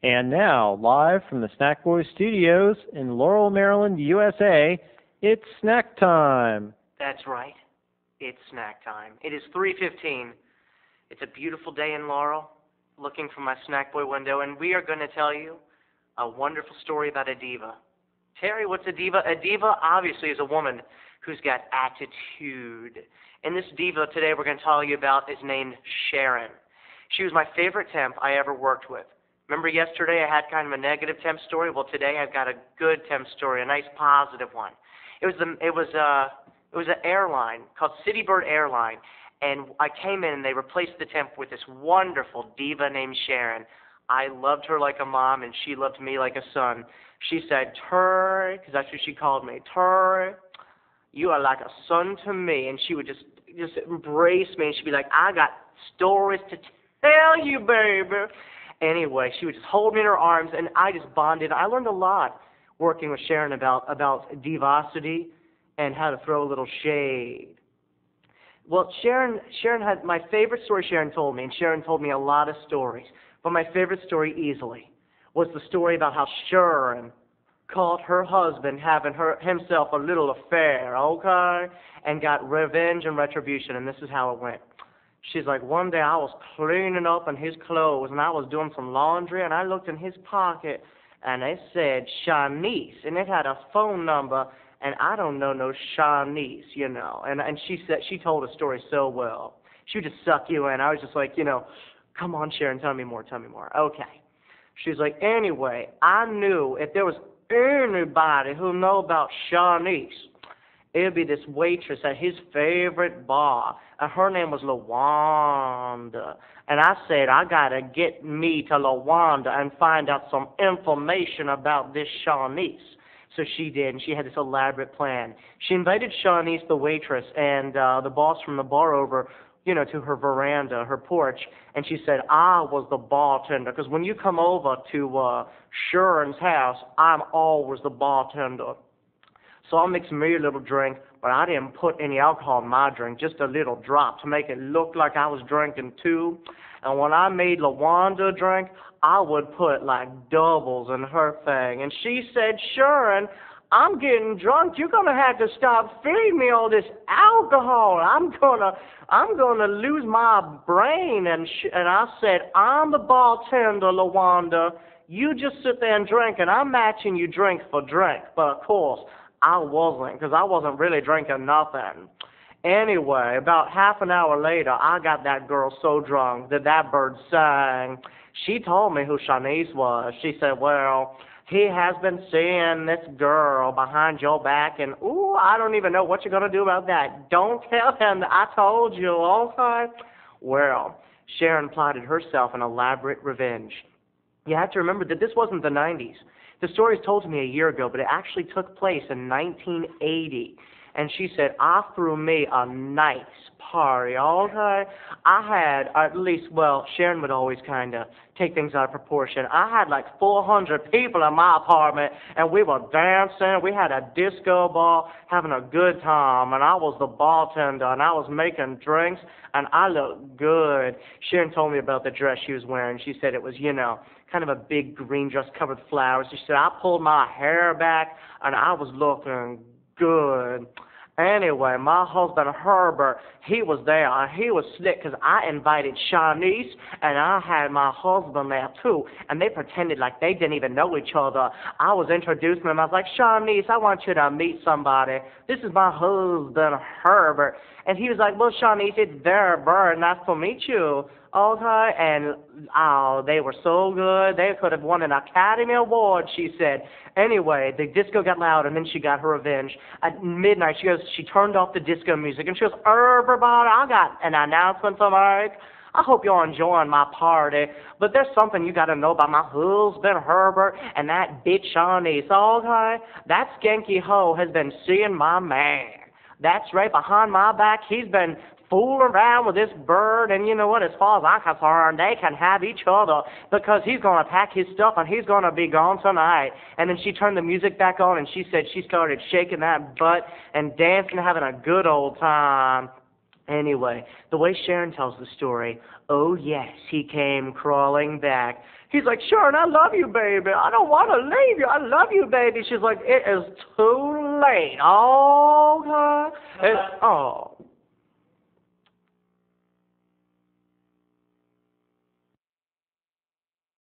And now, live from the Snackboy Studios in Laurel, Maryland, USA, it's snack time. That's right. It's snack time. It is 3:15. It's a beautiful day in Laurel, looking from my Snackboy window, and we are going to tell you a wonderful story about a diva. Terry, what's a diva? A diva, obviously, is a woman who's got attitude. And this diva today we're going to tell you about is named Sharon. She was my favorite temp I ever worked with. Remember yesterday I had kind of a negative temp story? Well, today I've got a good temp story, a nice positive one. It was an airline called Citybird Airline, and I came in and they replaced the temp with this wonderful diva named Sharon. I loved her like a mom, and she loved me like a son. She said, "Terry," because that's what she called me, "Terry, you are like a son to me." And she would just embrace me, and she'd be like, "I got stories to tell you, baby." Anyway, she would just hold me in her arms, and I just bonded. I learned a lot working with Sharon about divosity and how to throw a little shade. Well, Sharon had my favorite story Sharon told me, and Sharon told me a lot of stories. But my favorite story easily was the story about how Sharon caught her husband having himself a little affair, okay, and got revenge and retribution, and this is how it went. She's like, one day I was cleaning up in his clothes, and I was doing some laundry, and I looked in his pocket, and it said Shanice, and it had a phone number, and I don't know no Shanice, you know. And she told a story so well. She would just suck you in. I was just like, come on, Sharon, tell me more. Okay. She's like, anyway, I knew if there was anybody who know about Shanice, it'd be this waitress at his favorite bar, and her name was LaWanda. And I said, I gotta get me to LaWanda and find out some information about this Shanice. So she did, and she had this elaborate plan. She invited Shanice, the waitress, and the boss from the bar over, to her veranda, her porch, and she said, I was the bartender, because when you come over to Sharon's house, I'm always the bartender. So I mixed me a little drink, but I didn't put any alcohol in my drink, just a little drop to make it look like I was drinking too. And when I made LaWanda drink, I would put like doubles in her thing. And she said, Sharon, I'm getting drunk. You're gonna have to stop feeding me all this alcohol. I'm gonna lose my brain. And I said, I'm the bartender, LaWanda. You just sit there and drink, and I'm matching you drink for drink. But of course, I wasn't, because I wasn't really drinking nothing. Anyway, about half an hour later, I got that girl so drunk that bird sang. She told me who Shanice was. She said, well, he has been seeing this girl behind your back, and, ooh, I don't even know what you're going to do about that. Don't tell him that I told you, okay? Well, Sharon plotted herself an elaborate revenge. You have to remember that this wasn't the 90s. The story was told to me a year ago, but it actually took place in 1980. And she said, I threw me a nice party, okay? I had at least, well, Sharon would always kind of take things out of proportion. I had like 400 people in my apartment, and we were dancing. We had a disco ball, having a good time, and I was the bartender, and I was making drinks, and I looked good. Sharon told me about the dress she was wearing. She said it was, kind of a big green dress covered with flowers. She said, I pulled my hair back, and I was looking good. Anyway, my husband Herbert, he was there, and he was slick because I invited Shanice, and I had my husband there too, and they pretended like they didn't even know each other. I was introducing them. I was like, Shanice, I want you to meet somebody. This is my husband Herbert. And he was like, well, Shanice, it's very nice to meet you. Okay, and they were so good. They could have won an Academy Award, she said. Anyway, the disco got loud, and then she got her revenge. At midnight, she turned off the disco music, and she goes, everybody, I got an announcement to make. I hope you're enjoying my party, but there's something you got to know about my husband, Herbert, and that bitch, Shanice, okay? That skanky hoe has been seeing my man. That's right, behind my back, he's been fooling around with this bird, and you know what, as far as I'm concerned, they can have each other, because he's going to pack his stuff, and he's going to be gone tonight. And then she turned the music back on, and she said she started shaking that butt and dancing, having a good old time. Anyway, the way Sharon tells the story, oh yes, he came crawling back. He's like, Sharon, I love you, baby. I don't want to leave you. I love you, baby. She's like, it is too late. Oh, oh.